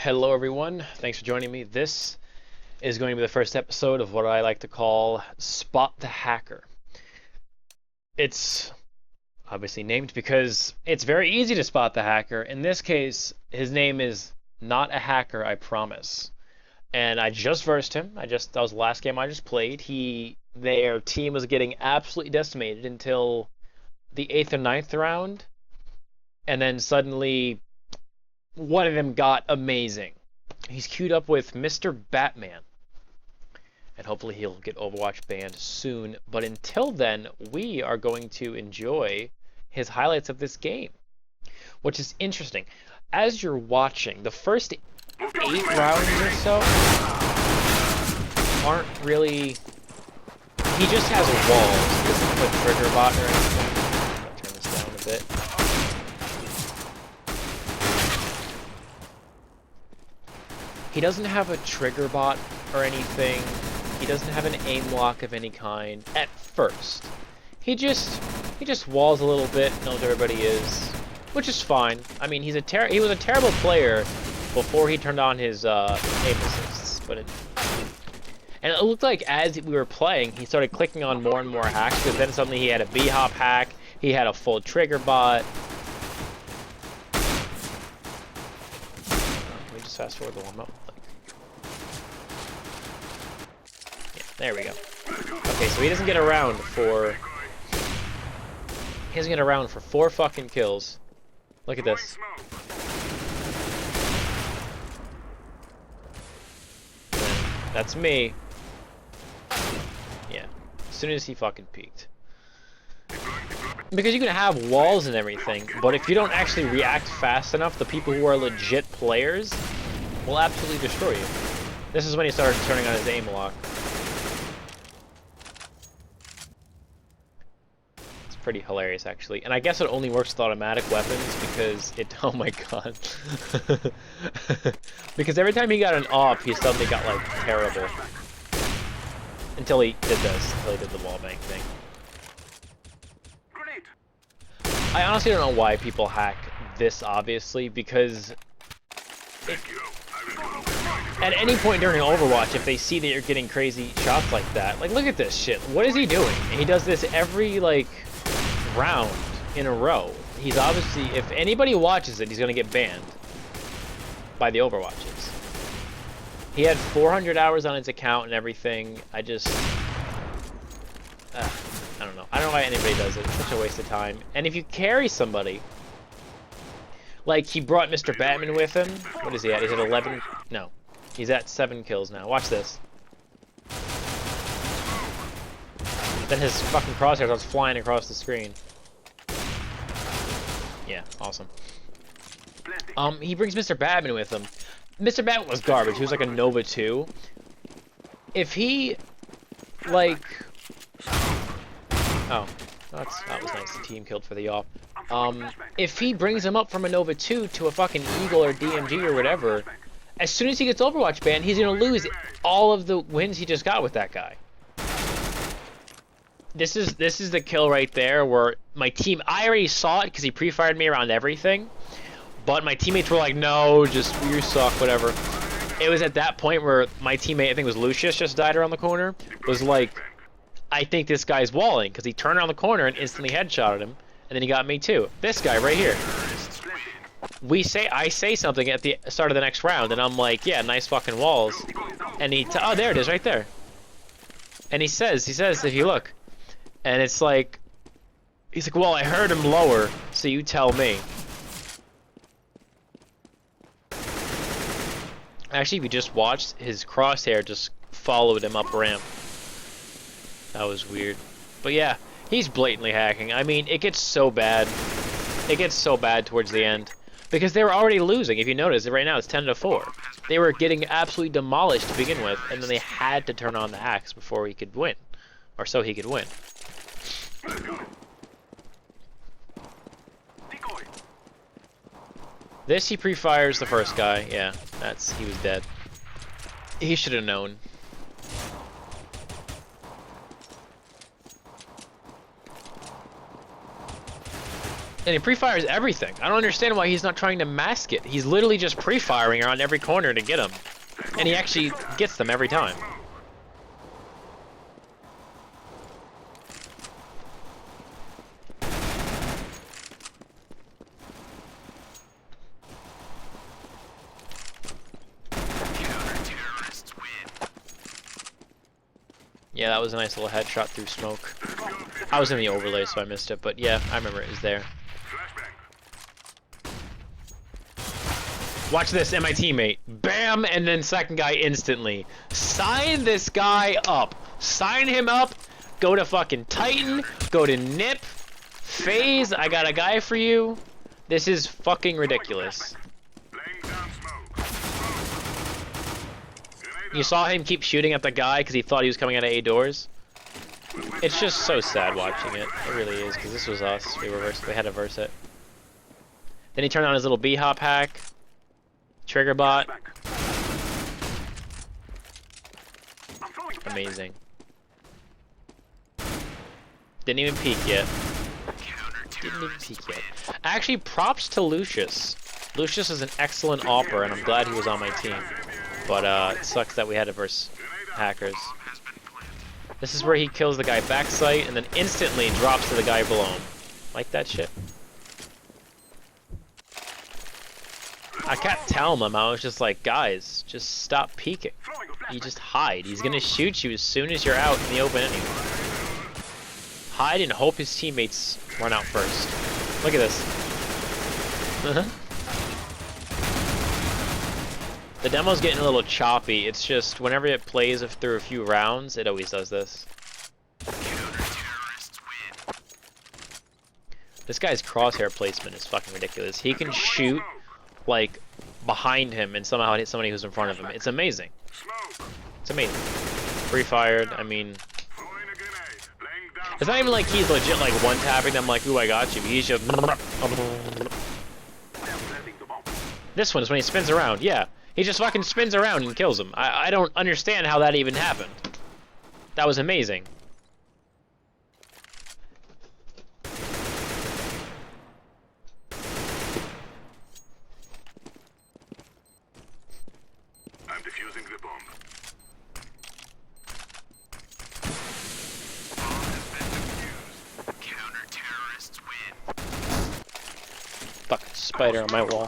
Hello everyone, thanks for joining me. This is going to be the first episode of what I like to call Spot the Hacker. It's obviously named because it's very easy to spot the hacker. In this case, his name is not a hacker, I promise. And I just versed him. That was the last game I just played. Their team was getting absolutely decimated until the 8th or ninth round. And then suddenly one of them got amazing. He's queued up with Mr. Batman. And hopefully he'll get Overwatch banned soon. But until then, we are going to enjoy his highlights of this game, which is interesting. As you're watching, the first 8 rounds or so aren't really... He just has walls. He doesn't put trigger bot or anything. I'm going to turn this down a bit. He doesn't have a trigger bot or anything. He doesn't have an aim lock of any kind at first. He just walls a little bit, knows where everybody is, which is fine. I mean, he was a terrible player before he turned on his aim assists, and it looked like as we were playing, he started clicking on more and more hacks, because then suddenly he had a B-hop hack, he had a full trigger bot. Let me just fast forward the warm-up. There we go. Okay, so he doesn't get around for... He doesn't get around for 4 fucking kills. Look at this. That's me. Yeah. As soon as he fucking peeked. Because you can have walls and everything, but if you don't actually react fast enough, the people who are legit players will absolutely destroy you. This is when he started turning on his aim lock. Pretty hilarious, actually. And I guess it only works with automatic weapons because it... Oh my god. Because every time he got an off, he suddenly got, like, terrible. Until he did this. Until he did the wallbang thing. I honestly don't know why people hack this, obviously, because... At any point during Overwatch, if they see that you're getting crazy shots like that... Like, look at this shit. What is he doing? He does this every, like... round in a row. He's obviously, if anybody watches it, he's gonna get banned by the Overwatches. He had 400 hours on his account and everything. I don't know. I don't know why anybody does it. It's such a waste of time. And if you carry somebody, like he brought Mr. Batman with him. What is he at? He's at 11. No, he's at 7 kills now. Watch this. Then his fucking crosshair starts flying across the screen. Yeah, awesome. He brings Mr. Batman with him. Mr. Batman was garbage. He was like a Nova 2. If he, like... Oh, that was nice. The team killed for the off. If he brings him up from a Nova 2 to a fucking Eagle or DMG or whatever, as soon as he gets Overwatch banned, he's gonna lose all of the wins he just got with that guy. This is the kill right there where my team... I already saw it because he pre-fired me around everything. But my teammates were like, no, just you suck, whatever. It was at that point where my teammate, I think it was Lucius, just died around the corner. Was like, I think this guy's walling. Because he turned around the corner and instantly headshotted him. And then he got me too. This guy right here. I say something at the start of the next round. And I'm like, yeah, nice fucking walls. And oh, there it is, right there. And he says, if you look... And it's like, he's like, well, I heard him lower, so you tell me. Actually, if you just watched, his crosshair just followed him up ramp. That was weird. But yeah, he's blatantly hacking. I mean, it gets so bad. It gets so bad towards the end. Because they were already losing, if you notice. Right now, it's 10-4. They were getting absolutely demolished to begin with, and then they had to turn on the hacks before he could win. Or so he could win. This, he pre-fires the first guy. Yeah, he was dead. He should have known. And he pre-fires everything. I don't understand why he's not trying to mask it. He's literally just pre-firing around every corner to get them. And he actually gets them every time. Yeah, that was a nice little headshot through smoke. I was in the overlay, so I missed it, but yeah, I remember it was there. Watch this, and my teammate. Bam! And then second guy instantly. Sign this guy up. Sign him up. Go to fucking Titan. Go to Nip. FaZe, I got a guy for you. This is fucking ridiculous. You saw him keep shooting at the guy because he thought he was coming out of A doors. It's just so sad watching it. It really is, because this was us. We had to verse it. Then he turned on his little B-hop hack. Trigger bot. Amazing. Didn't even peek yet. Didn't even peek yet. Actually, props to Lucius. Lucius is an excellent AWPer, and I'm glad he was on my team. But it sucks that we had to verse hackers. This is where he kills the guy backside and then instantly drops to the guy below him. Like that shit. I kept telling him, I was just like, guys, just stop peeking. You just hide. He's gonna shoot you as soon as you're out in the open anyway. Hide and hope his teammates run out first. Look at this. The demo's getting a little choppy. It's just whenever it plays through a few rounds, it always does this. This guy's crosshair placement is fucking ridiculous. He can shoot like behind him and somehow hit somebody who's in front of him. It's amazing. It's amazing. Pre-fired. I mean, it's not even like he's legit like one-tapping them like, ooh, I got you. He's just. This one is when he spins around. Yeah. He just fucking spins around and kills him. I don't understand how that even happened. That was amazing. I'm defusing the bomb. Bomb has been defused. Counter-terrorists win. Fucking spider on my wall.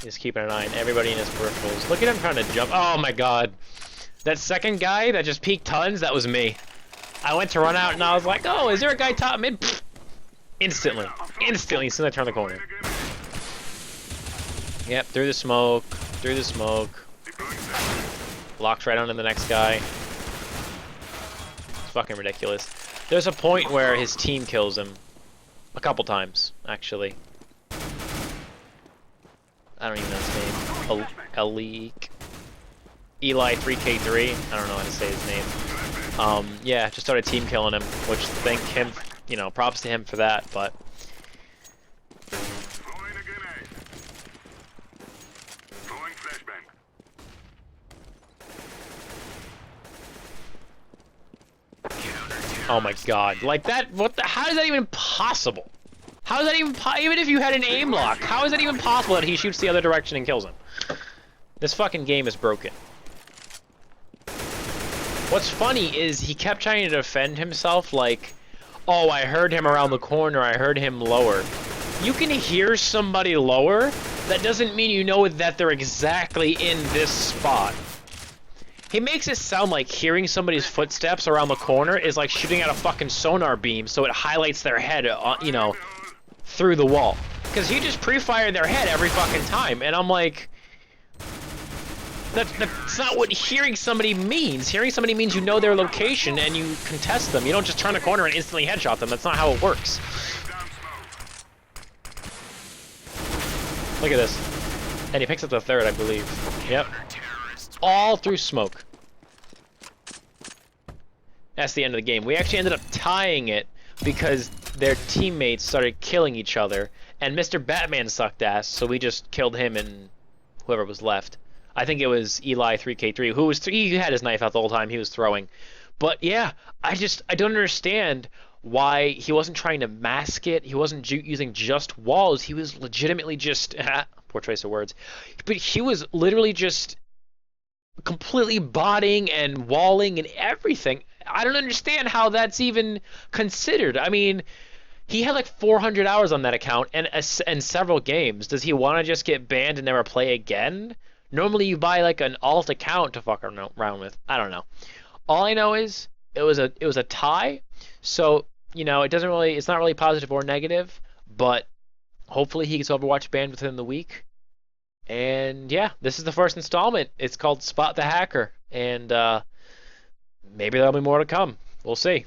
He's keeping an eye on everybody in his peripherals. Look at him trying to jump. Oh my god. That second guy that just peeked tons, that was me. I went to run out and I was like, oh, is there a guy top mid? Pfft. Instantly. Instantly, as soon as I turned the corner. Yep, through the smoke. Through the smoke. Locks right onto the next guy. It's fucking ridiculous. There's a point where his team kills him. A couple times, actually. I don't even know his name. Alik. Eli 3K3. I don't know how to say his name. Yeah, just started team killing him, which thank him, you know, props to him for that, but. Oh my god. Like that, what the, how is that even possible? How is that even even if you had an aim lock, how is that even possible that he shoots the other direction and kills him? This fucking game is broken. What's funny is he kept trying to defend himself like, oh, I heard him around the corner, I heard him lower. You can hear somebody lower, that doesn't mean you know that they're exactly in this spot. He makes it sound like hearing somebody's footsteps around the corner is like shooting out a fucking sonar beam so it highlights their head, you know, through the wall. Because he just pre-fired their head every fucking time, and I'm like, that's not what hearing somebody means. Hearing somebody means you know their location and you contest them. You don't just turn a corner and instantly headshot them. That's not how it works. Look at this. And he picks up the third, I believe. Yep. All through smoke. That's the end of the game. We actually ended up tying it because their teammates started killing each other, and Mr. Batman sucked ass, so we just killed him and whoever was left. I think it was Eli 3K3, who was he had his knife out the whole time he was throwing. But yeah, I don't understand why he wasn't trying to mask it. He wasn't using just walls. He was legitimately just poor choice of words, but he was literally just completely botting and walling and everything. I don't understand how that's even considered. I mean, he had like 400 hours on that account and several games. Does he want to just get banned and never play again? Normally, you buy like an alt account to fuck around with. I don't know. All I know is it was a tie. So it's not really positive or negative, but hopefully he gets Overwatch banned within the week. And yeah, this is the first installment. It's called Spot the Hacker, and maybe there'll be more to come. We'll see.